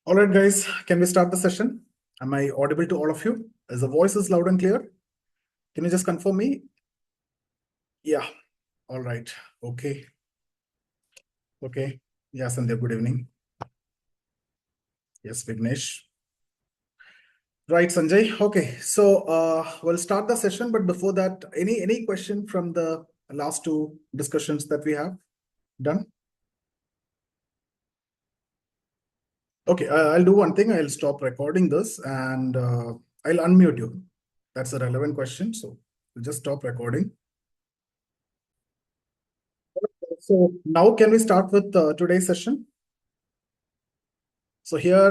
All right, guys, can we start the session? Am I audible to all of you? Is the voice is loud and clear? Can you just confirm me? Yeah. All right. Okay. Okay. Yeah, Sandhya, good evening. Yes, Vignesh. Right, Sanjay. Okay. So we'll start the session, but before that, any question from the last two discussions that we have done? Okay, I'll do one thing. I'll stop recording this and I'll unmute you. That's a relevant question. So we'll just stop recording. So now can we start with today's session? So here,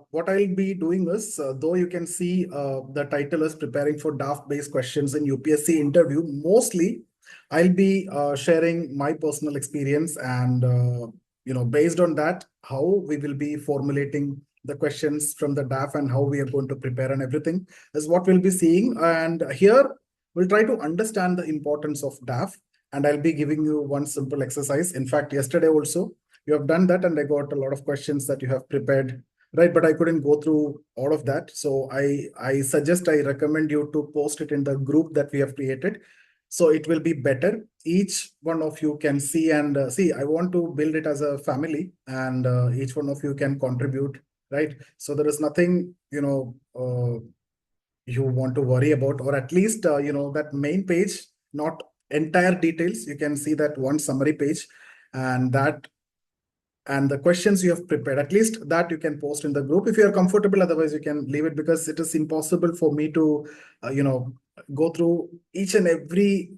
what I'll be doing is, though you can see the title is preparing for DAF-based questions in UPSC interview, mostly I'll be sharing my personal experience and, based on that, how we will be formulating the questions from the DAF and how we are going to prepare and everything is what we'll be seeing. And here we'll try to understand the importance of DAF. And I'll be giving you one simple exercise. In fact, yesterday also, you have done that and I got a lot of questions that you have prepared, right? But I couldn't go through all of that. So I recommend you to post it in the group that we have created. So it will be better. Each one of you can see and see, I want to build it as a family and each one of you can contribute, right? So there is nothing, you want to worry about, or at least, that main page, not entire details. You can see that one summary page and the questions you have prepared, at least that you can post in the group if you are comfortable. Otherwise you can leave it, because it is impossible for me to go through each and every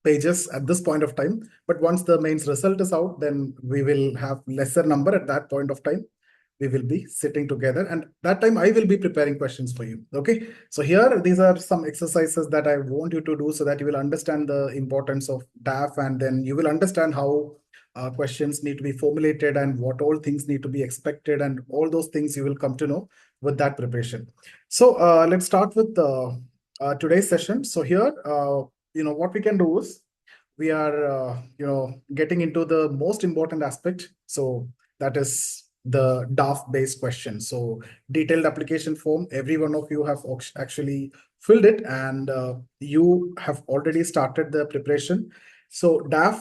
pages at this point of time. But once the mains result is out, then we will have lesser number. At that point of time we will be sitting together, and that time I will be preparing questions for you. Okay, so here these are some exercises that I want you to do so that you will understand the importance of DAF, and then you will understand how questions need to be formulated and what all things need to be expected, and all those things you will come to know with that preparation. So let's start with today's session. So here, what we can do is we are, getting into the most important aspect. So that is the DAF-based question. So detailed application form, every one of you have actually filled it, and you have already started the preparation. So DAF,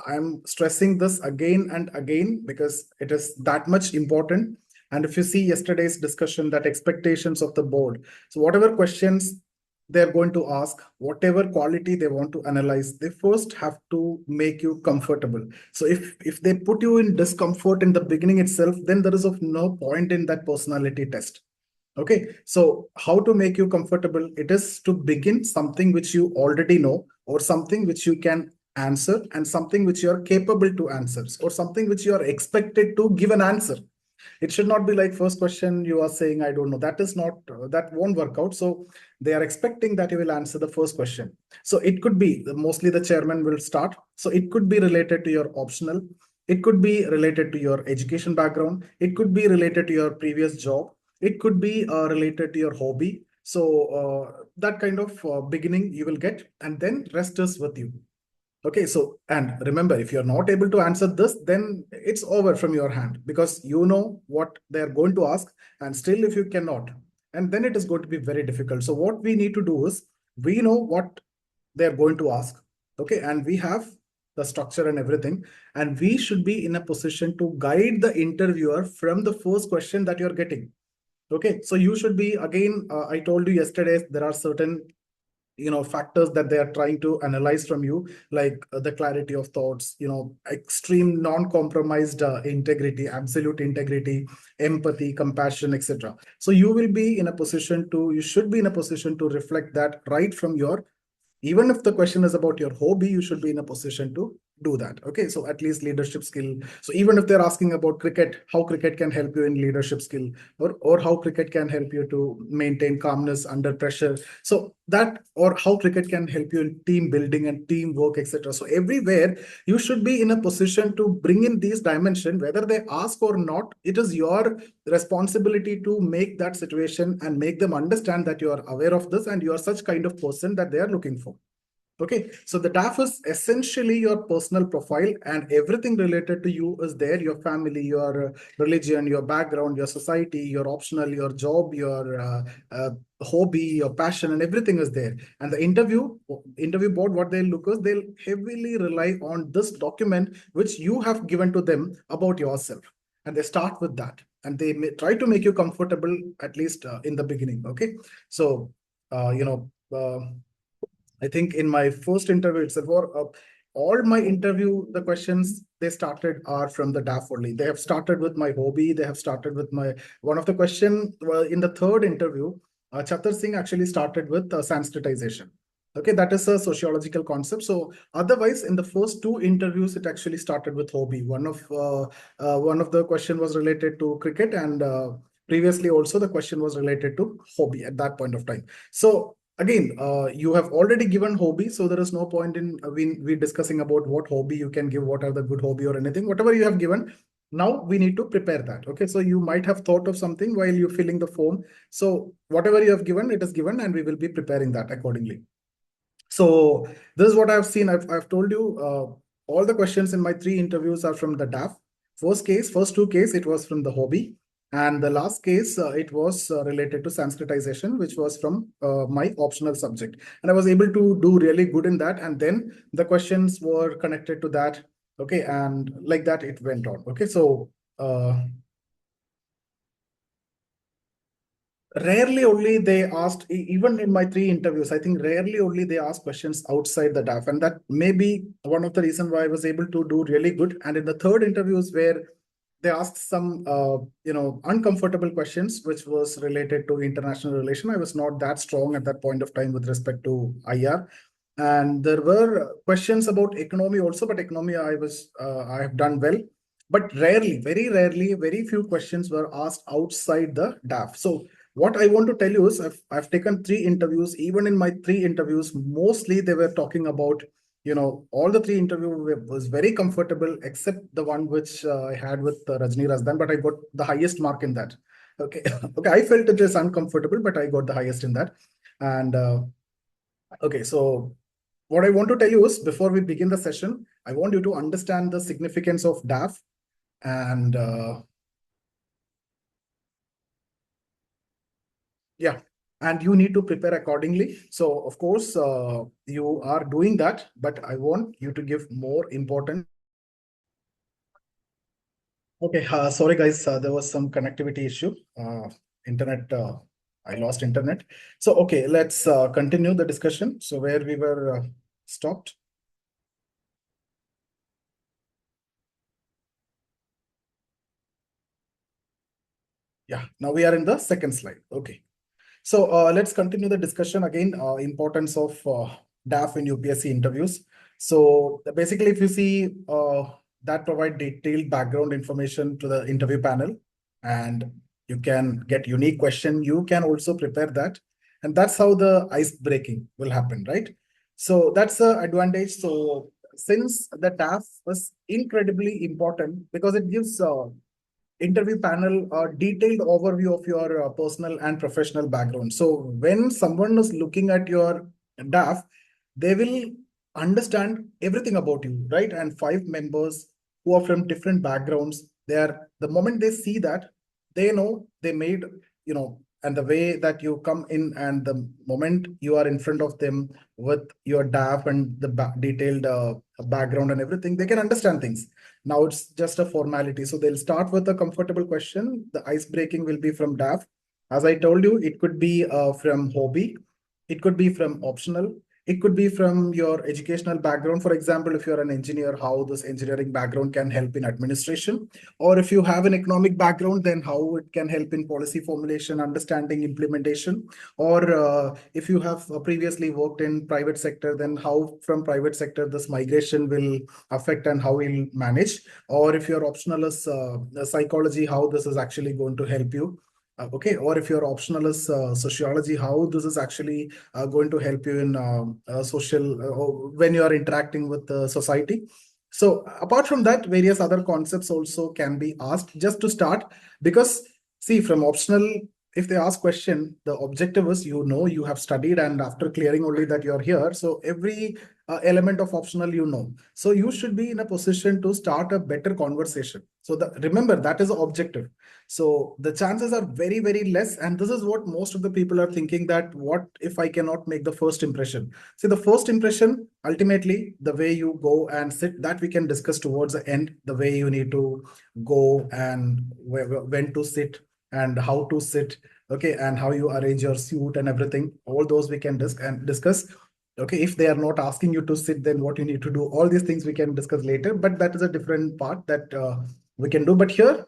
I'm stressing this again and again because it is that much important. And if you see yesterday's discussion, that expectations of the board, so whatever questions they're going to ask, whatever quality they want to analyze, they first have to make you comfortable. So if they put you in discomfort in the beginning itself, then there is of no point in that personality test. Okay, so how to make you comfortable? It is to begin something which you already know, or something which you can answer, and something which you are capable to answer, or something which you are expected to give an answer. It should not be like first question you are saying I don't know. That is not, that won't work out. So they are expecting that you will answer the first question. So it could be mostly the chairman will start. So it could be related to your optional, it could be related to your education background, it could be related to your previous job, it could be related to your hobby. So that kind of beginning you will get, and then rest is with you. Okay, so, and remember, if you're not able to answer this, then it's over from your hand, because you know what they're going to ask, and still if you cannot, and then it is going to be very difficult. So what we need to do is, we know what they're going to ask, okay, and we have the structure and everything, and we should be in a position to guide the interviewer from the first question that you're getting. Okay, so you should be, again, I told you yesterday, there are certain factors that they are trying to analyze from you, like the clarity of thoughts, extreme non-compromised integrity, absolute integrity, empathy, compassion, etc. So you will be in a position to, you should be in a position to reflect that right from your, even if the question is about your hobby, you should be in a position to do that. Okay, so at least leadership skill. So even if they're asking about cricket, how cricket can help you in leadership skill, or how cricket can help you to maintain calmness under pressure, so that, or how cricket can help you in team building and teamwork, etc. So everywhere you should be in a position to bring in these dimensions. Whether they ask or not, it is your responsibility to make that situation and make them understand that you are aware of this and you are such kind of person that they are looking for. Okay, so the DAF is essentially your personal profile, and everything related to you is there: your family, your religion, your background, your society, your optional, your job, your hobby, your passion, and everything is there. And the interview board, what they'll look is they'll heavily rely on this document which you have given to them about yourself, and they start with that, and they may try to make you comfortable at least in the beginning. Okay, so you know. I think in my first interview itself, or all my interview, the questions they started are from the DAF only. They have started with my hobby. They have started with my one of the question in the third interview. Chatur Singh actually started with Sanskritization. Okay, that is a sociological concept. So otherwise, in the first two interviews, it actually started with hobby. One of the question was related to cricket, and previously also the question was related to hobby at that point of time. So again, you have already given hobby, so there is no point in we discussing about what hobby you can give, what are the good hobby or anything. Whatever you have given, now we need to prepare that. Okay, so you might have thought of something while you're filling the form. So whatever you have given, it is given, and we will be preparing that accordingly. So this is what I've seen. I've told you all the questions in my three interviews are from the DAF. First two case, it was from the hobby. And the last case, it was related to Sanskritization, which was from my optional subject. And I was able to do really good in that. And then the questions were connected to that. Okay. And like that, it went on. Okay. So rarely only they asked, even in my three interviews, I think rarely only they asked questions outside the DAF. And that may be one of the reasons why I was able to do really good. And in the third interviews where they asked some, uncomfortable questions, which was related to international relation, I was not that strong at that point of time with respect to IR. And there were questions about economy also, but economy I have done well. But rarely, very rarely, very few questions were asked outside the DAF. So what I want to tell you is I've taken three interviews. Even in my three interviews, mostly they were talking about, all the three interviews was very comfortable, except the one which I had with Rajni Razdan, but I got the highest mark in that. Okay. Okay. I felt it is uncomfortable, but I got the highest in that. And okay, so what I want to tell you is before we begin the session, I want you to understand the significance of DAF and yeah, and you need to prepare accordingly. So of course, you are doing that, but I want you to give more importance. Okay, sorry guys, there was some connectivity issue. Internet, I lost internet. So okay, let's continue the discussion. So where we were stopped. Yeah, now we are in the second slide. Okay. So let's continue the discussion again, importance of DAF in UPSC interviews. So basically, if you see that provide detailed background information to the interview panel, and you can get unique question, you can also prepare that. And that's how the ice breaking will happen, right? So that's the advantage. So since the DAF was incredibly important because it gives interview panel a detailed overview of your personal and professional background. So when someone is looking at your DAF, they will understand everything about you, right? And five members who are from different backgrounds, they are the moment they see that, they know they made, and the way that you come in and the moment you are in front of them with your DAF and the detailed background and everything, they can understand things. Now it's just a formality. So they'll start with a comfortable question. The ice breaking will be from DAF. As I told you, it could be from hobby. It could be from optional. It could be from your educational background. For example, if you're an engineer, how this engineering background can help in administration. Or if you have an economic background, then how it can help in policy formulation, understanding, implementation. Or if you have previously worked in private sector, then how from private sector this migration will affect and how we'll manage. Or if your optional is psychology, how this is actually going to help you. Okay, or if your optional is sociology, how this is actually going to help you in social when you are interacting with the society. So apart from that, various other concepts also can be asked just to start, because see, from optional if they ask question, the objective is, you have studied, and after clearing only that you're here. So every element of optional, so you should be in a position to start a better conversation. So remember, that is the objective. So the chances are very, very less. And this is what most of the people are thinking, that what if I cannot make the first impression? See, the first impression, ultimately, the way you go and sit, that we can discuss towards the end, the way you need to go and when to sit and how to sit, okay, and how you arrange your suit and everything. All those we can discuss. Okay, if they are not asking you to sit, then what you need to do, all these things we can discuss later, but that is a different part that we can do. But here,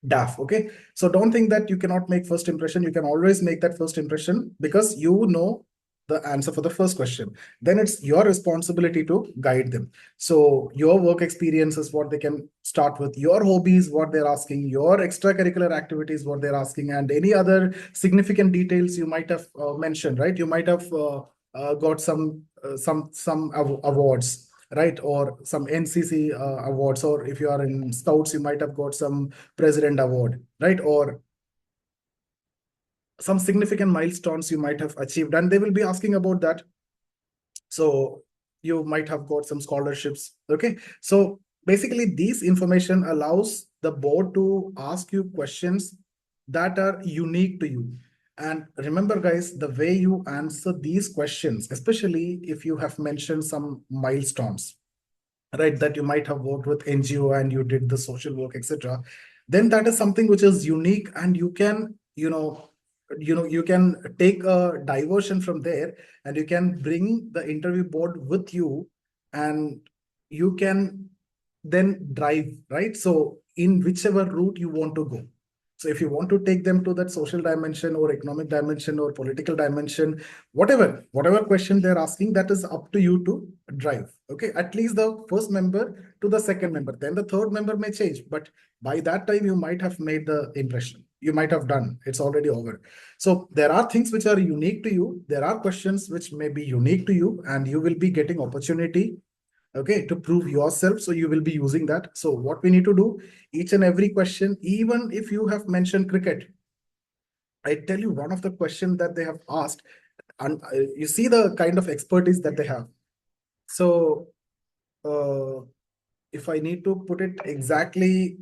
DAF, okay? So don't think that you cannot make first impression. You can always make that first impression because you know the answer for the first question. Then it's your responsibility to guide them. So your work experience is what they can start with, your hobbies, what they're asking, your extracurricular activities, what they're asking, and any other significant details you might have mentioned, right? You might have got some awards, right? Or some NCC awards, or if you are in Scouts, you might have got some President Award, right? Or some significant milestones you might have achieved, and they will be asking about that. So you might have got some scholarships, okay? So basically, this information allows the board to ask you questions that are unique to you. And remember, guys, the way you answer these questions, especially if you have mentioned some milestones, right, that you might have worked with NGO and you did the social work, etc., then that is something which is unique, and you can, you can take a diversion from there, and you can bring the interview board with you, and you can then drive, right? So in whichever route you want to go. So if you want to take them to that social dimension or economic dimension or political dimension, whatever question they're asking, that is up to you to drive. Okay, at least the first member to the second member, then the third member may change, but by that time you might have made the impression. You might have done. It's already over. So there are things which are unique to you. There are questions which may be unique to you, and you will be getting opportunity, okay, to prove yourself. So you will be using that. So what we need to do, each and every question, even if you have mentioned cricket, I tell you one of the questions that they have asked, and you see the kind of expertise that they have. So uh, if I need to put it exactly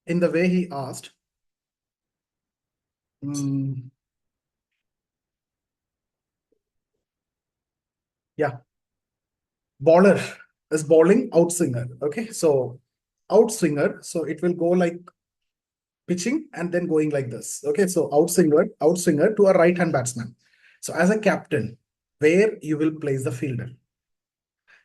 in the way he asked, yeah, bowler is bowling outswinger. Okay, so outswinger, so it will go like pitching and then going like this. Okay, so outswinger to a right-hand batsman. So as a captain, where you will place the fielder.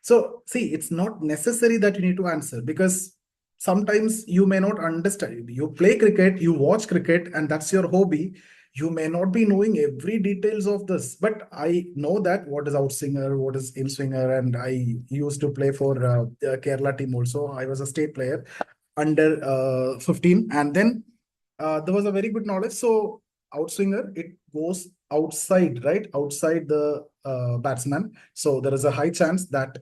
So see, it's not necessary that you need to answer, because sometimes you may not understand. You play cricket, you watch cricket, and that's your hobby. You may not be knowing every details of this, but I know that what is outswinger, what is in swinger, and I used to play for Kerala team also. I was a state player under 15, and then there was a very good knowledge. So outswinger, it goes outside, right? Outside the batsman. So there is a high chance that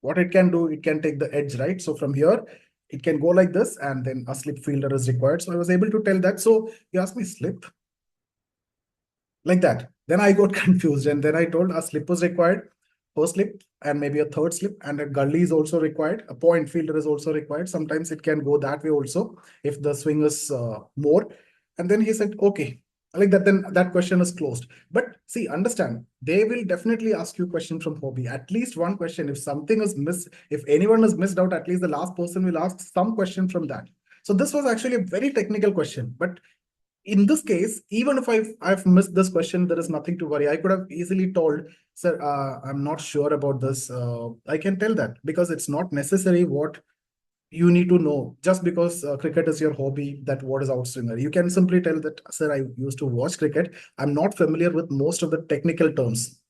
what it can do, it can take the edge, right? So from here, it can go like this, and then a slip fielder is required. So I was able to tell that. So he asked me slip like that. Then I got confused, and then I told a slip was required, first slip, and maybe a third slip, and a gully is also required. A point fielder is also required. Sometimes it can go that way also if the swing is more. And then he said, okay, like that, then that question is closed. But see, understand, they will definitely ask you question from hobby, at least one question. If something is missed, if anyone is missed out, at least the last person will ask some question from that. So this was actually a very technical question, but in this case, even if I've missed this question, there is nothing to worry. I could have easily told, sir, I'm not sure about this. I can tell that, because it's not necessary what you need to know just because cricket is your hobby, that what is outswinger. You can simply tell that, sir, I used to watch cricket. I'm not familiar with most of the technical terms.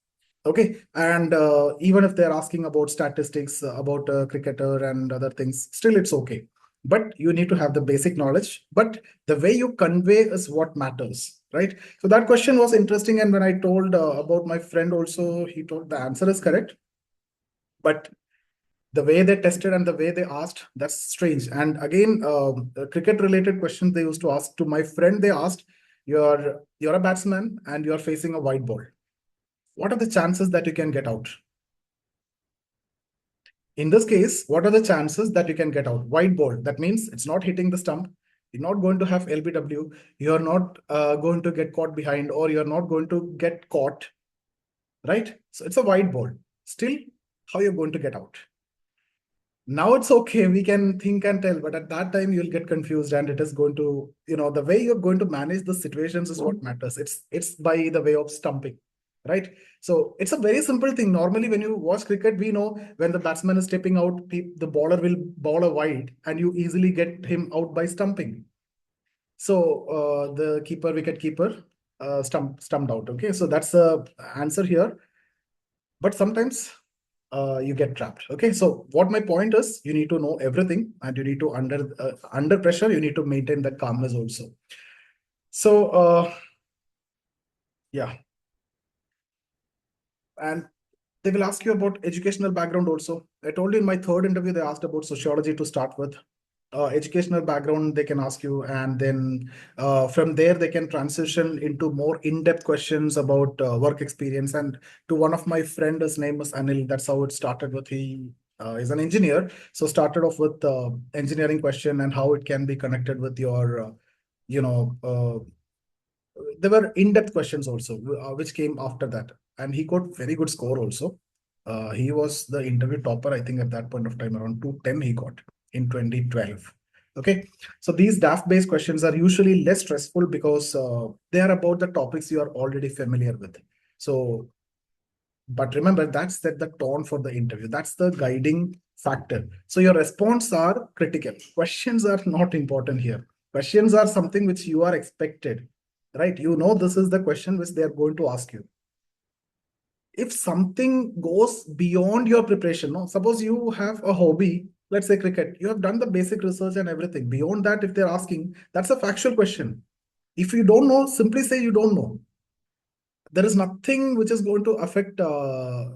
Okay, and even if they're asking about statistics about a cricketer and other things, still it's okay. But you need to have the basic knowledge. But the way you convey is what matters, right? So that question was interesting, and when I told about my friend also, he told the answer is correct. But the way they tested and the way they asked, that's strange. And again, cricket related questions they used to ask to my friend. They asked, you're a batsman and you're facing a white ball. What are the chances that you can get out? In this case, what are the chances that you can get out? White ball, that means it's not hitting the stump. You're not going to have LBW. You're not going to get caught behind, or you're not going to get caught, right? So it's a white ball. Still, how you're going to get out? Now it's okay, we can think and tell, but at that time you'll get confused, and it is going to, the way you're going to manage the situations is what matters. It's by the way of stumping, right? So it's a very simple thing. Normally, when you watch cricket, we know when the batsman is stepping out, the bowler will bowl a wide, and you easily get him out by stumping. So the wicket keeper, stumped out. Okay, so that's the answer here. But sometimes you get trapped. Okay, so what my point is, you need to know everything, and you need to under pressure, you need to maintain that calmness also. So yeah, and they will ask you about educational background also. I told you in my third interview, they asked about sociology to start with. Educational background they can ask you, and then from there they can transition into more in-depth questions about work experience. And to one of my friend, his name is Anil, that's how it started with. He is an engineer, so started off with engineering question and how it can be connected with your there were in-depth questions also, which came after that, and he got very good score also. He was the interview topper, I think, at that point of time. Around 210 he got in 2012. Okay, so these DAF-based questions are usually less stressful because they are about the topics you are already familiar with. So, but remember, that's set the tone for the interview. That's the guiding factor. So your response are critical. Questions are not important here. Questions are something which you are expected, right? This is the question which they are going to ask you. If something goes beyond your preparation, no, suppose you have a hobby, let's say cricket, you have done the basic research and everything. Beyond that, if they're asking, that's a factual question. If you don't know, simply say you don't know. There is nothing which is going to affect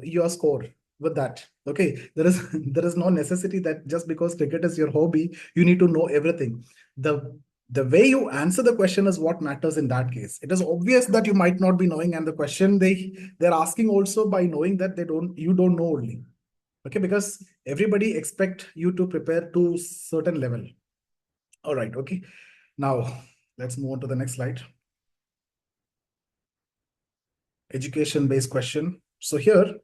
your score with that. Okay, there is no necessity that just because cricket is your hobby, you need to know everything. The way you answer the question is what matters in that case. It is obvious that you might not be knowing, and the question they're asking also by knowing that you don't know only. Okay, because everybody expect you to prepare to certain level. All right, okay. Now let's move on to the next slide. Education-based question. So here,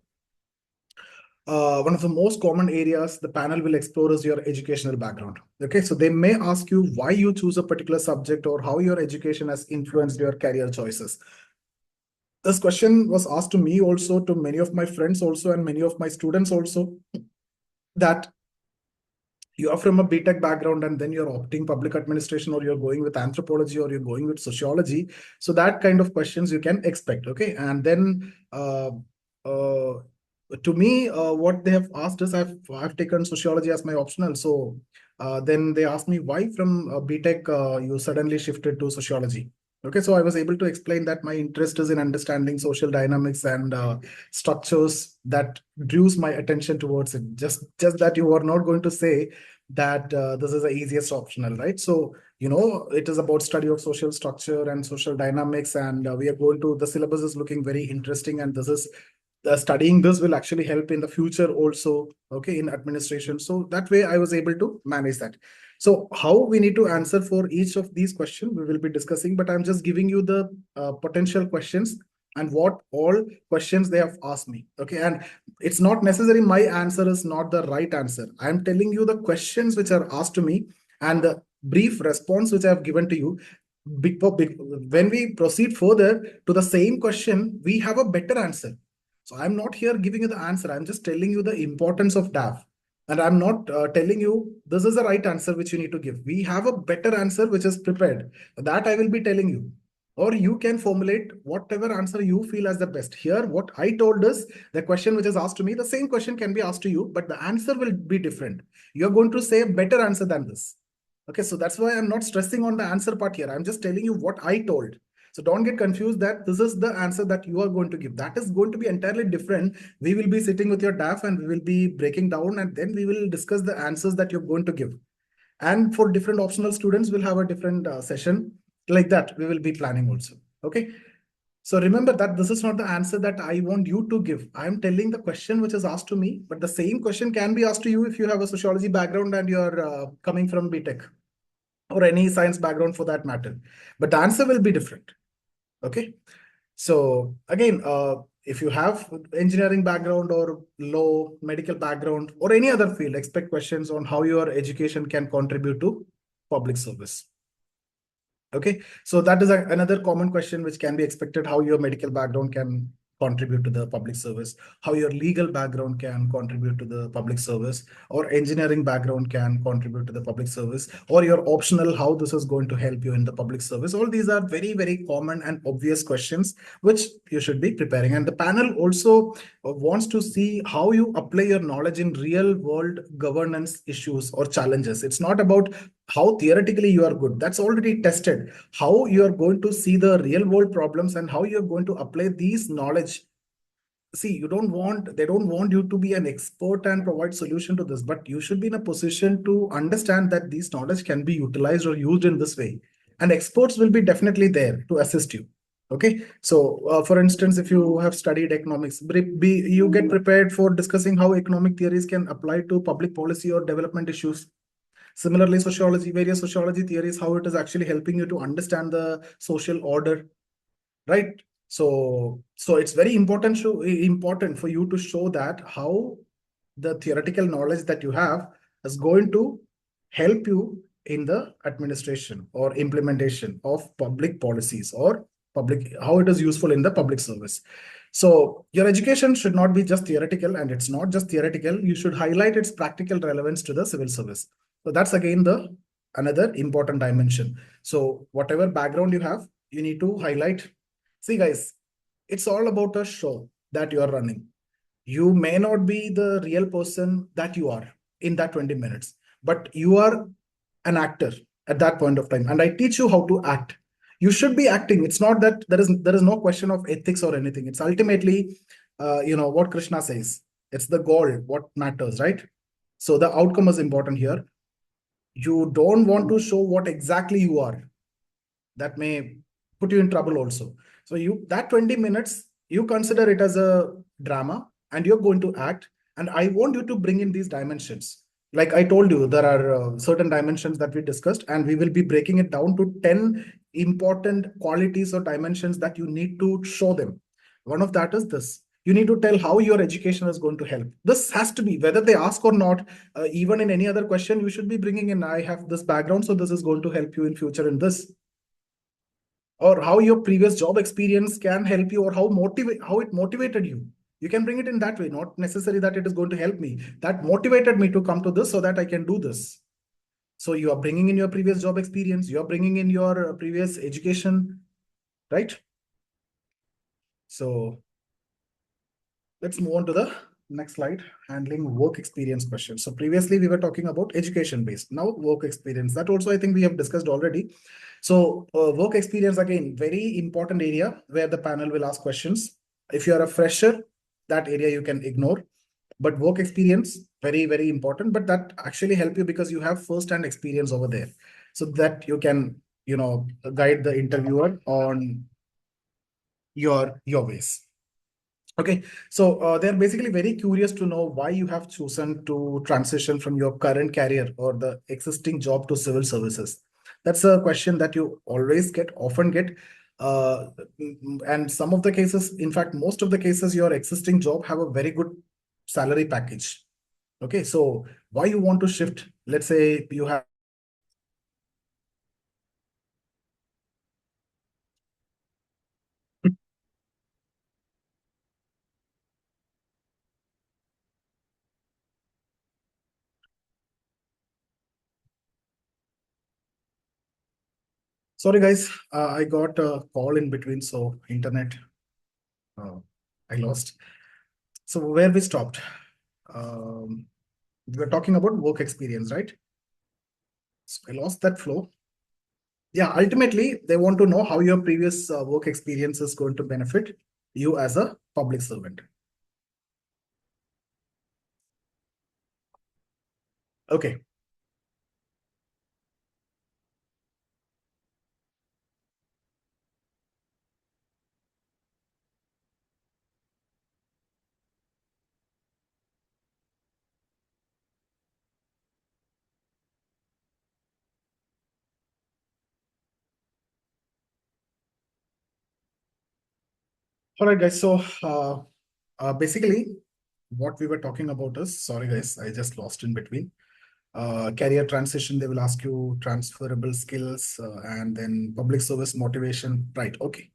one of the most common areas the panel will explore is your educational background. Okay, so they may ask you why you choose a particular subject or how your education has influenced your career choices. This question was asked to me also, to many of my friends also, and many of my students also, that you are from a BTech background and then you're opting public administration, or you're going with anthropology, or you're going with sociology. So that kind of questions you can expect. Okay, and then to me, what they have asked is, I've taken sociology as my optional. So then they asked me why from BTech you suddenly shifted to sociology. Okay, so I was able to explain that my interest is in understanding social dynamics and structures that drews my attention towards it. Just that you are not going to say that this is the easiest optional, right? So it is about study of social structure and social dynamics, and we are going to, the syllabus is looking very interesting, and this is studying this will actually help in the future also, okay, in administration. So that way I was able to manage that. So how we need to answer for each of these questions, we will be discussing, but I'm just giving you the potential questions and what all questions they have asked me. Okay, and it's not necessary my answer is not the right answer. I'm telling you the questions which are asked to me and the brief response which I have given to you. When we proceed further to the same question, we have a better answer. So I'm not here giving you the answer. I'm just telling you the importance of DAF. And I'm not telling you this is the right answer which you need to give. We have a better answer which is prepared. That I will be telling you. Or you can formulate whatever answer you feel as the best. Here, what I told is the question which is asked to me, the same question can be asked to you, but the answer will be different. You're going to say a better answer than this. Okay, so that's why I'm not stressing on the answer part here. I'm just telling you what I told. So don't get confused that this is the answer that you are going to give. That is going to be entirely different. We will be sitting with your DAF and we will be breaking down, and then we will discuss the answers that you're going to give. And for different optional students, we'll have a different session like that. We will be planning also. Okay. So remember that this is not the answer that I want you to give. I'm telling the question which is asked to me, but the same question can be asked to you if you have a sociology background and you're coming from BTech or any science background for that matter. But the answer will be different. Okay. So again, if you have engineering background or law, medical background, or any other field, expect questions on how your education can contribute to public service. Okay, so that is another common question which can be expected, how your medical background can contribute to the public service, how your legal background can contribute to the public service, or engineering background can contribute to the public service, or your optional, how this is going to help you in the public service. All these are very, very common and obvious questions which you should be preparing. And the panel also wants to see how you apply your knowledge in real world governance issues or challenges. It's not about how theoretically you are good. That's already tested. How you are going to see the real world problems and how you're going to apply these knowledge. See, they don't want you to be an expert and provide solution to this, but you should be in a position to understand that these knowledge can be utilized or used in this way. And experts will be definitely there to assist you. Okay, so for instance, if you have studied economics, you get prepared for discussing how economic theories can apply to public policy or development issues. Similarly, sociology, various sociology theories, how it is actually helping you to understand the social order, right? So it's very important for you to show that how the theoretical knowledge that you have is going to help you in the administration or implementation of public policies or how it is useful in the public service. So your education should not be just theoretical, and it's not just theoretical. You should highlight its practical relevance to the civil service. So that's again the another important dimension. So whatever background you have, you need to highlight. See, guys, it's all about a show that you are running. You may not be the real person that you are in that 20 minutes, but you are an actor at that point of time. And I teach you how to act. You should be acting. It's not that there is no question of ethics or anything. It's ultimately, what Krishna says. It's the goal, what matters, right? So the outcome is important here. You don't want to show what exactly you are. That may put you in trouble also. So that 20 minutes, you consider it as a drama and you're going to act. And I want you to bring in these dimensions. Like I told you, there are certain dimensions that we discussed, and we will be breaking it down to 10 important qualities or dimensions that you need to show them. One of that is this. You need to tell how your education is going to help. This has to be, whether they ask or not, even in any other question, you should be bringing in, I have this background, so this is going to help you in future in this, or how your previous job experience can help you, or how it motivated you. You can bring it in that way, not necessary that it is going to help me. That motivated me to come to this so that I can do this. So you are bringing in your previous job experience, you are bringing in your previous education, right? So let's move on to the next slide, handling work experience questions. So previously we were talking about education based, now work experience. That also I think we have discussed already. So work experience, again, very important area where the panel will ask questions. If you are a fresher, that area you can ignore. But work experience, very, very important. But that actually help you because you have first-hand experience over there. So that you can, guide the interviewer on your ways. Okay, so they're basically very curious to know why you have chosen to transition from your current career or the existing job to civil services. That's a question that you often get. Uh, and some of the cases, in fact, most of the cases, your existing job have a very good salary package. Okay, so why you want to shift? Let's say you have. Sorry, guys, I got a call in between, so internet I lost. So where we stopped? We were talking about work experience, right? So I lost that flow. Yeah, ultimately, they want to know how your previous work experience is going to benefit you as a public servant. Okay. All right, guys. So basically, what we were talking about is, sorry, guys, I just lost in between. Career transition, they will ask you transferable skills and then public service motivation. Right. Okay.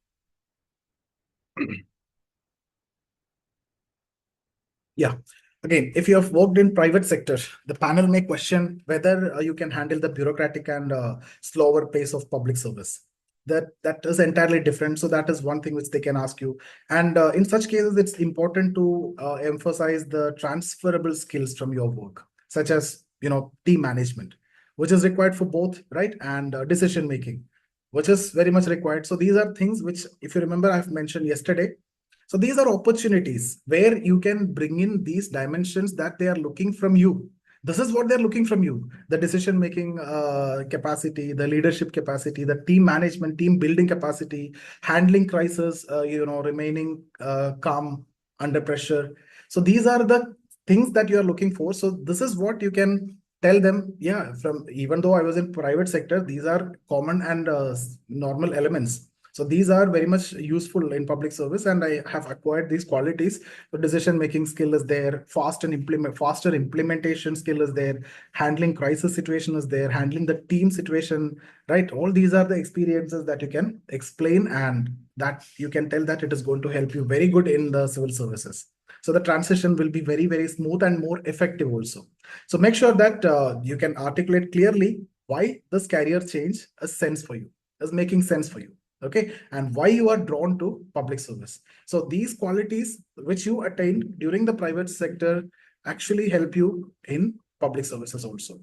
Yeah. Again, if you have worked in private sector, the panel may question whether you can handle the bureaucratic and slower pace of public service. That is entirely different. So that is one thing which they can ask you. And in such cases, it's important to emphasize the transferable skills from your work, such as team management, which is required for both, right? And decision making, which is very much required. So these are things which, if you remember, I've mentioned yesterday. So these are opportunities where you can bring in these dimensions that they are looking from you. This is what they're looking from you: the decision making capacity, the leadership capacity, the team management, team building capacity, handling crisis, remaining calm under pressure. So these are the things that you are looking for. So this is what you can tell them. Yeah, from even though I was in private sector, these are common and normal elements. So these are very much useful in public service, and I have acquired these qualities. The decision making skill is there, faster implementation skill is there, handling crisis situation is there, handling the team situation, right? All these are the experiences that you can explain, and that you can tell that it is going to help you very good in the civil services. So the transition will be very, very smooth and more effective also. So make sure that you can articulate clearly why this career change is sense for you, is making sense for you. Okay, and why you are drawn to public service. So these qualities which you attained during the private sector actually help you in public services also.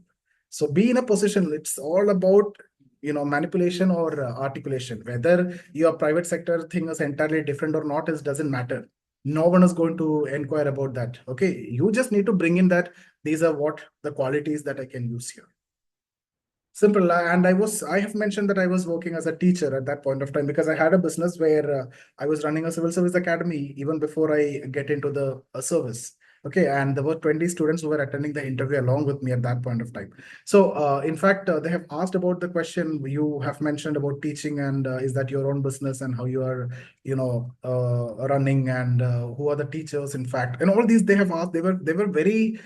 So be in a position, it's all about manipulation or articulation. Whether your private sector thing is entirely different or not is doesn't matter. No one is going to inquire about that. Okay, you just need to bring in that these are what the qualities that I can use here. Simple. And I have mentioned that I was working as a teacher at that point of time because I had a business where I was running a civil service academy even before I get into the service. Okay. And there were 20 students who were attending the interview along with me at that point of time. So, in fact, they have asked about the question you have mentioned about teaching and is that your own business and how you are, running and who are the teachers, in fact, and all these they have asked. They were very,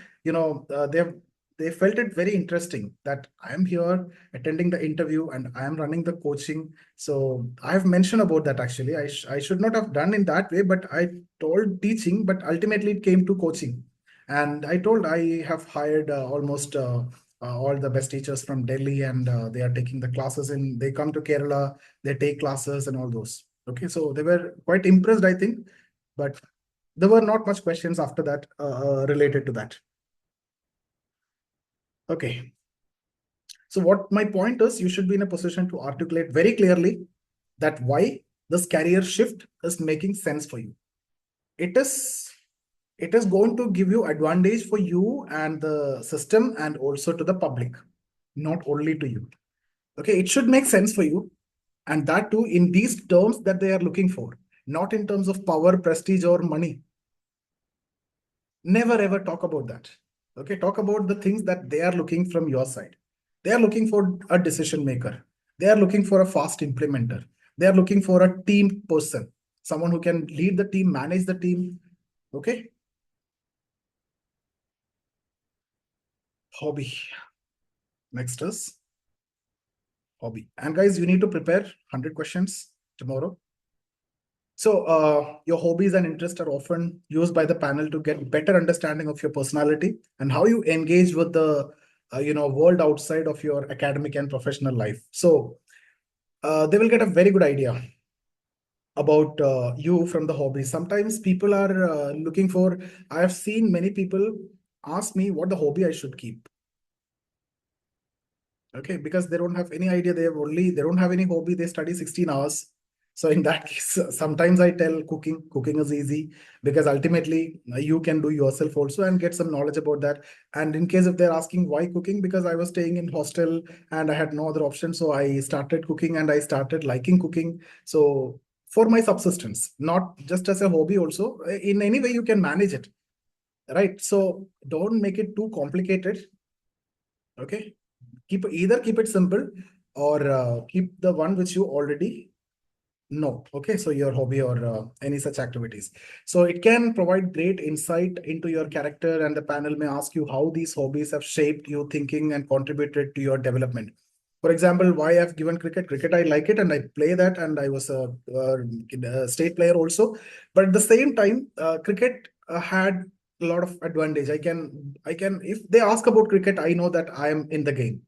they felt it very interesting that I am here attending the interview and I am running the coaching. So I have mentioned about that actually. I should not have done in that way, but I told teaching, but ultimately it came to coaching. And I told I have hired almost all the best teachers from Delhi and they are taking the classes they come to Kerala, they take classes and all those. Okay, so they were quite impressed, I think, but there were not much questions after that related to that. Okay. So what my point is, you should be in a position to articulate very clearly that why this career shift is making sense for you. It is going to give you advantage for you and the system and also to the public, not only to you. Okay, it should make sense for you, and that too in these terms that they are looking for, not in terms of power, prestige, or money. Never ever talk about that. Okay, talk about the things that they are looking from your side. They are looking for a decision maker. They are looking for a fast implementer. They are looking for a team person, someone who can lead the team, manage the team. Okay, hobby. Next is hobby. And guys, you need to prepare 100 questions tomorrow. So your hobbies and interests are often used by the panel to get better understanding of your personality and how you engage with the world outside of your academic and professional life. So they will get a very good idea about you from the hobbies. Sometimes people are looking for. I have seen many people ask me what the hobby I should keep. Okay, because they don't have any idea. They don't have any hobby. They study 16 hours. So in that case, sometimes I tell cooking is easy because ultimately you can do yourself also and get some knowledge about that. And in case if they're asking why cooking, because I was staying in hostel and I had no other option. So I started cooking and I started liking cooking. So for my subsistence, not just as a hobby also, in any way you can manage it, right? So don't make it too complicated. Okay, keep it simple or keep the one which you already know. Okay, so your hobby or any such activities. So it can provide great insight into your character, and the panel may ask you how these hobbies have shaped your thinking and contributed to your development. For example, why I've given cricket. Cricket, I like it and I play that, and I was a state player also. But at the same time, cricket had a lot of advantage. I can, if they ask about cricket, I know that I am in the game.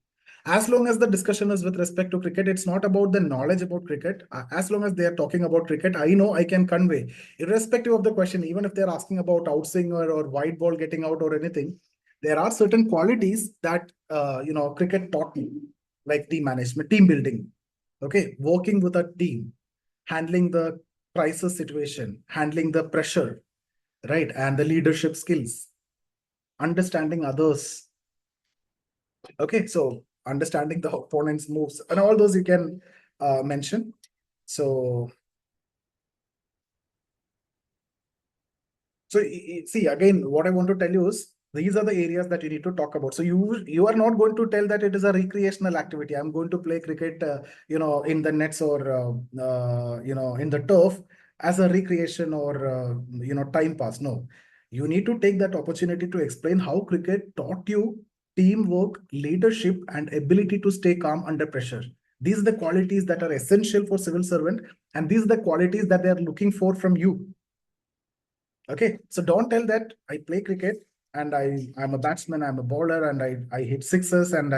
As long as the discussion is with respect to cricket, it's not about the knowledge about cricket. As long as they are talking about cricket, I know I can convey, irrespective of the question, even if they're asking about outswing or wide ball getting out or anything, there are certain qualities that, cricket taught me, like team management, team building, okay, working with a team, handling the crisis situation, handling the pressure, right, and the leadership skills, understanding others. Okay, so understanding the opponent's moves and all those you can mention. So, see again, what I want to tell you is these are the areas that you need to talk about. So you are not going to tell that it is a recreational activity. I'm going to play cricket, in the nets or in the turf as a recreation or time pass. No, you need to take that opportunity to explain how cricket taught you teamwork, leadership, and ability to stay calm under pressure. These are the qualities that are essential for civil servant, and these are the qualities that they are looking for from you. Okay, so don't tell that I play cricket and I'm a batsman, I'm a bowler, and I hit sixes, and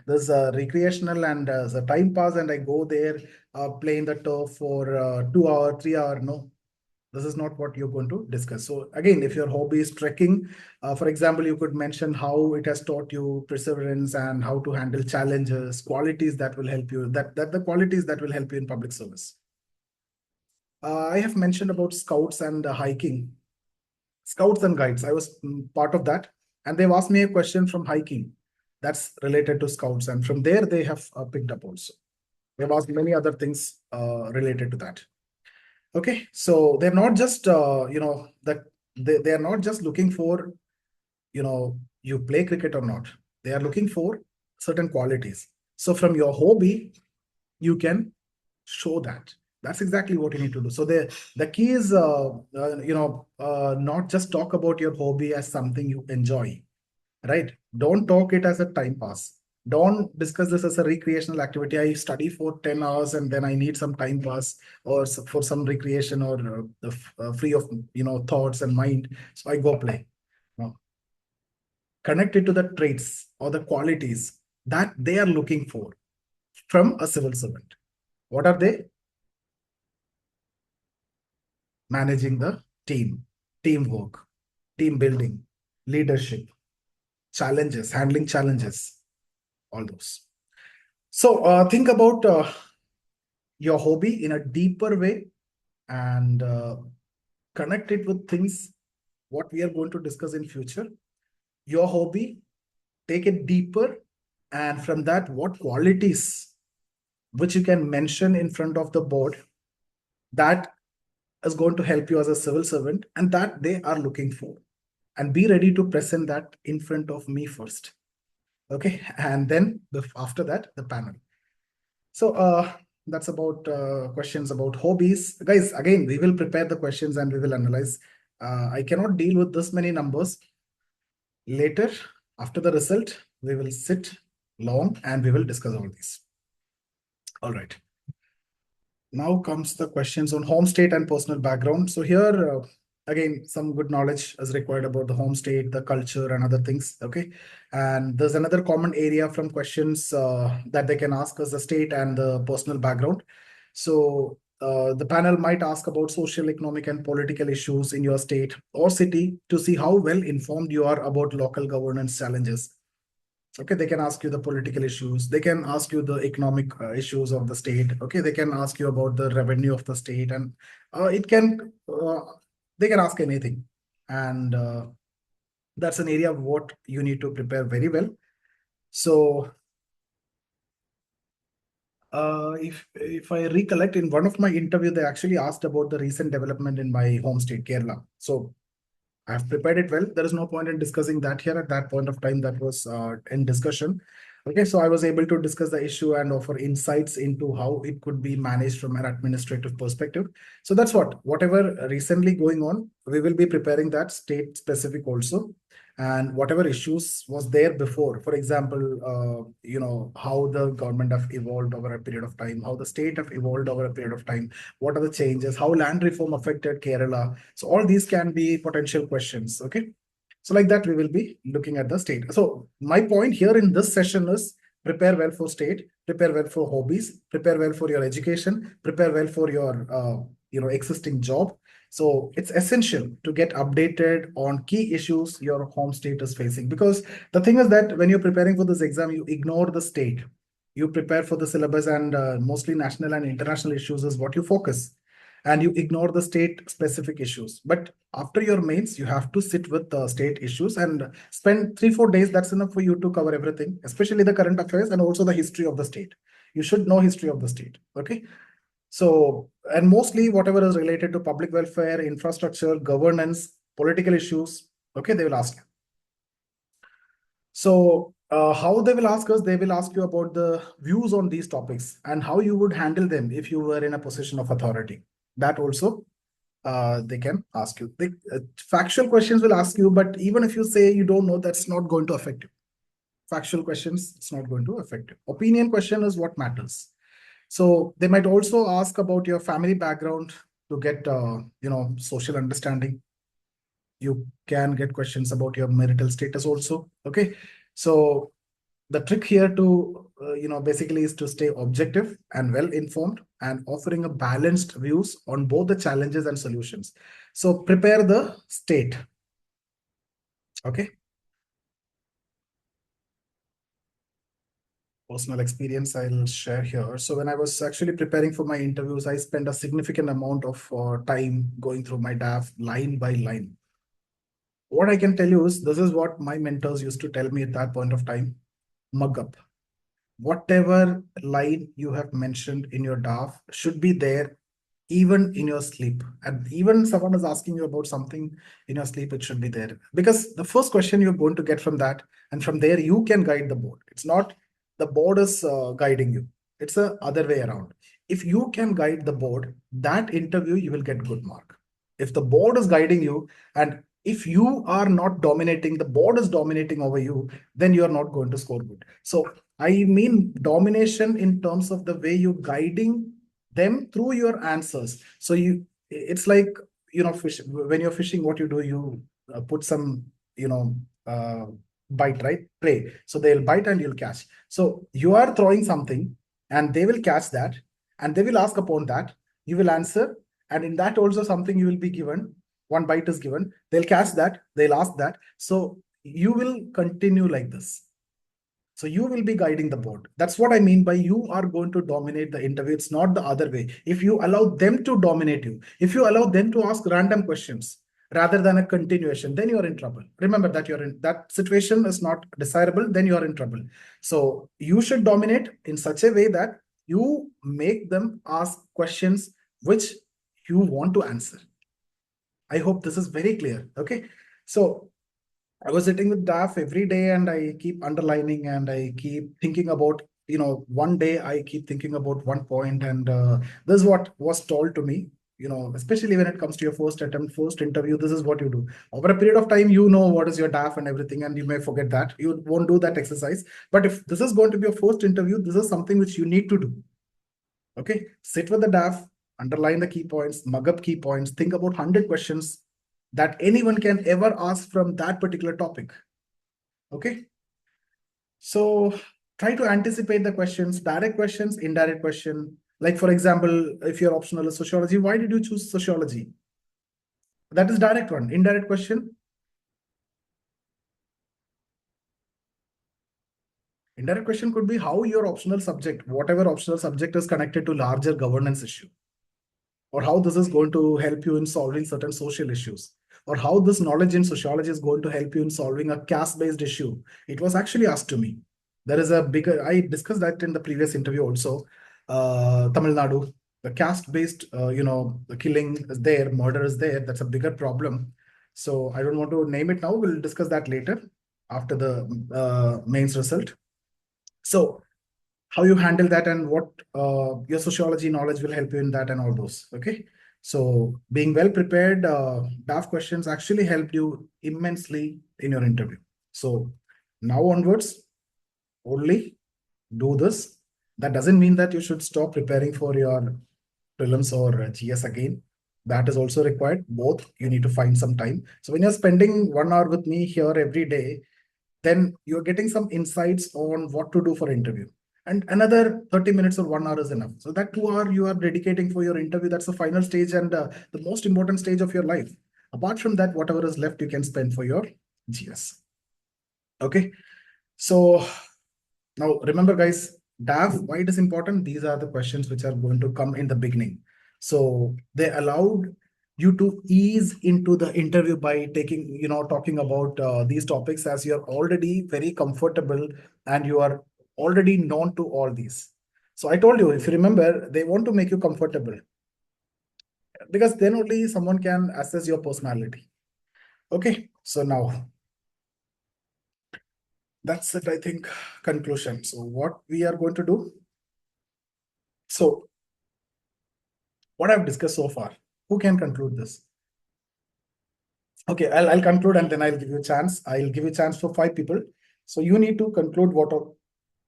there's a recreational and there's a time pass, and I go there play in the turf for 2 hour, 3 hour. No, this is not what you're going to discuss. So again, if your hobby is trekking, for example, you could mention how it has taught you perseverance and how to handle challenges, qualities that will help you, that the qualities that will help you in public service. I have mentioned about scouts and hiking. Scouts and guides. I was part of that, and they've asked me a question from hiking that's related to scouts, and from there they have picked up also. They've asked many other things related to that. Okay, so they're not just that they are not just looking for you play cricket or not. They are looking for certain qualities. So from your hobby, you can show that. That's exactly what you need to do. So the key is not just talk about your hobby as something you enjoy, right? Don't talk it as a time pass. Don't discuss this as a recreational activity. I study for 10 hours and then I need some time pass or for some recreation or free of thoughts and mind, so I go play. No. Connect it to the traits or the qualities that they are looking for from a civil servant. What are they? Managing the team, teamwork, team building, leadership, challenges, handling challenges, all those. So think about your hobby in a deeper way and connect it with things what we are going to discuss in future. Your hobby, take it deeper, and from that, what qualities which you can mention in front of the board that is going to help you as a civil servant and that they are looking for, and be ready to present that in front of me first. Okay, and then after that the panel. So that's about questions about hobbies, guys. Again, we will prepare the questions and we will analyze. I cannot deal with this many numbers. Later, after the result, we will sit long and we will discuss all these. All right. Now comes the questions on home state and personal background. So here, again, some good knowledge is required about the home state, the culture, and other things. Okay, and there's another common area from questions that they can ask us: the state and the personal background. So the panel might ask about social, economic, and political issues in your state or city to see how well informed you are about local governance challenges. Okay, they can ask you the political issues. They can ask you the economic issues of the state. Okay, they can ask you about the revenue of the state, and it can they can ask anything. And that's an area of what you need to prepare very well. So if I recollect, in one of my interview, they actually asked about the recent development in my home state, Kerala. So I've prepared it well. There is no point in discussing that here at that point of time. That was in discussion. Okay, so I was able to discuss the issue and offer insights into how it could be managed from an administrative perspective. So that's whatever recently going on, we will be preparing that state specific also. And whatever issues was there before, for example, how the government have evolved over a period of time, how the state have evolved over a period of time, what are the changes, how land reform affected Kerala. So all these can be potential questions. Okay. So like that, we will be looking at the state. So my point here in this session is prepare well for state, prepare well for hobbies, prepare well for your education, prepare well for your existing job. So it's essential to get updated on key issues your home state is facing, because the thing is that when you're preparing for this exam, you ignore the state. You prepare for the syllabus, and mostly national and international issues is what you focus, and you ignore the state specific issues. But after your mains, you have to sit with the state issues and spend 3-4 days. That's enough for you to cover everything, especially the current affairs and also the history of the state. You should know history of the state. Okay. So, and mostly whatever is related to public welfare, infrastructure, governance, political issues, okay, they will ask you. So how they will ask us, they will ask you about the views on these topics and how you would handle them if you were in a position of authority. That also they can ask you. Factual questions will ask you, but even if you say you don't know, that's not going to affect you. Factual questions, it's not going to affect you. Opinion question is what matters. So they might also ask about your family background to get, social understanding. You can get questions about your marital status also. Okay. So the trick here to, basically is to stay objective and well informed and offering a balanced views on both the challenges and solutions. So prepare the state. Okay. Personal experience I'll share here. So when I was actually preparing for my interviews, I spent a significant amount of time going through my DAF line by line. What I can tell you is this is what my mentors used to tell me at that point of time. Mug up. Whatever line you have mentioned in your DAF should be there even in your sleep. And even someone is asking you about something in your sleep, it should be there. Because the first question you're going to get from that, and from there you can guide the board. It's not the board is guiding you. It's the other way around. If you can guide the board, that interview you will get good mark. If the board is guiding you, and if you are not dominating, the board is dominating over you, then you are not going to score good. So I mean domination in terms of the way you're guiding them through your answers. So it's like, fish, when you're fishing, what you do, you put some, bite, right? Prey. So they'll bite and you'll catch. So you are throwing something and they will catch that and they will ask upon that. You will answer. And in that also something you will be given. One bite is given. They'll catch that. They'll ask that. So you will continue like this. So you will be guiding the board. That's what I mean by you are going to dominate the interview. It's not the other way. If you allow them to dominate you, if you allow them to ask random questions rather than a continuation, then you're in trouble. Remember that that situation is not desirable, then you're in trouble. So you should dominate in such a way that you make them ask questions which you want to answer. I hope this is very clear. Okay. So I was sitting with DAF every day and I keep underlining and I keep thinking about, one day I keep thinking about one point, and this is what was told to me, especially when it comes to your first attempt, first interview, this is what you do. Over a period of time, you know what is your DAF and everything, and you may forget that. You won't do that exercise. But if this is going to be your first interview, this is something which you need to do. Okay, sit with the DAF, underline the key points, mug up key points, think about 100 questions that anyone can ever ask from that particular topic. Okay. So try to anticipate the questions, direct questions, indirect question. Like, for example, if your optional is sociology, why did you choose sociology? That is direct one. Indirect question. Indirect question could be how your optional subject, whatever optional subject, is connected to larger governance issue, or how this is going to help you in solving certain social issues, or how this knowledge in sociology is going to help you in solving a caste-based issue. It was actually asked to me. There is a bigger, I discussed that in the previous interview also. Tamil Nadu, the caste-based, the killing is there, murder is there. That's a bigger problem. So I don't want to name it now. We'll discuss that later after the mains result. So how you handle that and what your sociology knowledge will help you in that and all those. Okay. So being well prepared, DAF questions actually helped you immensely in your interview. So now onwards, only do this. That doesn't mean that you should stop preparing for your prelims or GS again. That is also required. Both you need to find some time. So when you're spending 1 hour with me here every day, then you're getting some insights on what to do for interview. And another 30 minutes or 1 hour is enough. So that 2 hour you are dedicating for your interview. That's the final stage and the most important stage of your life. Apart from that, whatever is left, you can spend for your GS. Okay. So now remember, guys, DAF, why it is important? These are the questions which are going to come in the beginning. So they allowed you to ease into the interview by taking, talking about these topics as you're already very comfortable and you are already known to all these. So I told you, if you remember, they want to make you comfortable because then only someone can assess your personality. Okay, so now that's it, I think, conclusion. So what we are going to do. So what I've discussed so far, who can conclude this? Okay, I'll conclude and then I'll give you a chance. I'll give you a chance for 5 people. So you need to conclude what are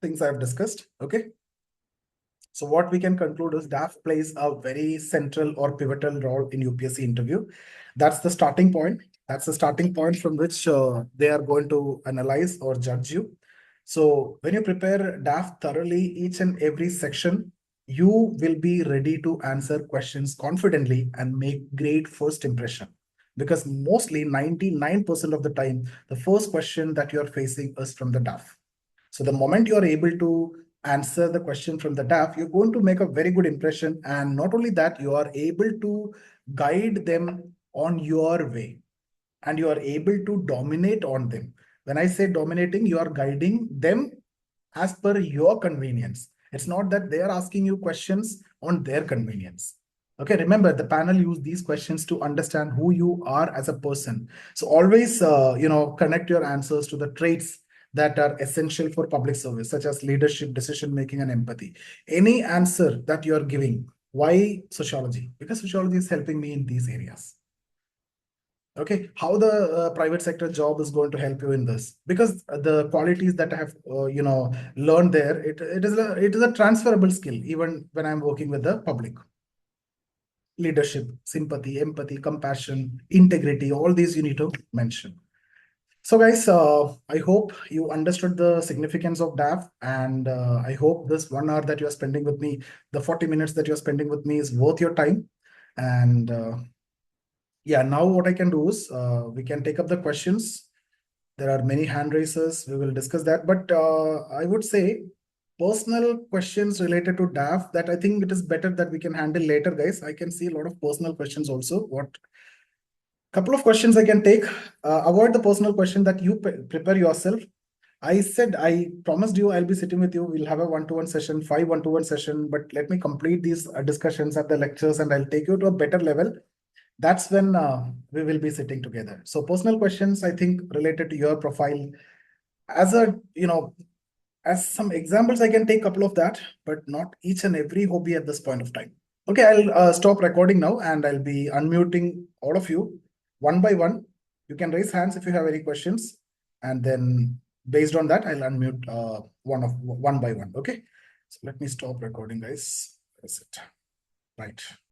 things I've discussed. Okay. So what we can conclude is DAF plays a very central or pivotal role in UPSC interview. That's the starting point. That's the starting point from which they are going to analyze or judge you. So when you prepare DAF thoroughly, each and every section, you will be ready to answer questions confidently and make great first impression. Because mostly 99% of the time, the first question that you're facing is from the DAF. So the moment you're able to answer the question from the DAF, you're going to make a very good impression. And not only that, you are able to guide them on your way and you are able to dominate on them. When I say dominating, you are guiding them as per your convenience. It's not that they are asking you questions on their convenience. Okay, remember the panel use these questions to understand who you are as a person. So always, connect your answers to the traits that are essential for public service, such as leadership, decision making, and empathy. Any answer that you are giving, why sociology? Because sociology is helping me in these areas. Okay, how the private sector job is going to help you in this? Because the qualities that I have, learned there, it is a transferable skill even when I'm working with the public. Leadership, sympathy, empathy, compassion, integrity, all these you need to mention. So guys, I hope you understood the significance of DAF, and I hope this 1 hour that you're spending with me, the 40 minutes that you're spending with me is worth your time. And yeah, now what I can do is we can take up the questions. There are many hand raises. We will discuss that. But I would say personal questions related to DAF that I think it is better that we can handle later, guys. I can see a lot of personal questions also. Couple of questions I can take. Avoid the personal question that you prepare yourself. I said, I promised you I'll be sitting with you. We'll have a one-to-one session, 5 one-to-one session, but let me complete these discussions at the lectures and I'll take you to a better level. That's when we will be sitting together. So personal questions, I think, related to your profile. As as some examples, I can take a couple of that, but not each and every hobby at this point of time. Okay, I'll stop recording now and I'll be unmuting all of you one by one. You can raise hands if you have any questions, and then based on that, I'll unmute one by one. Okay, so let me stop recording, guys. That's it. Right.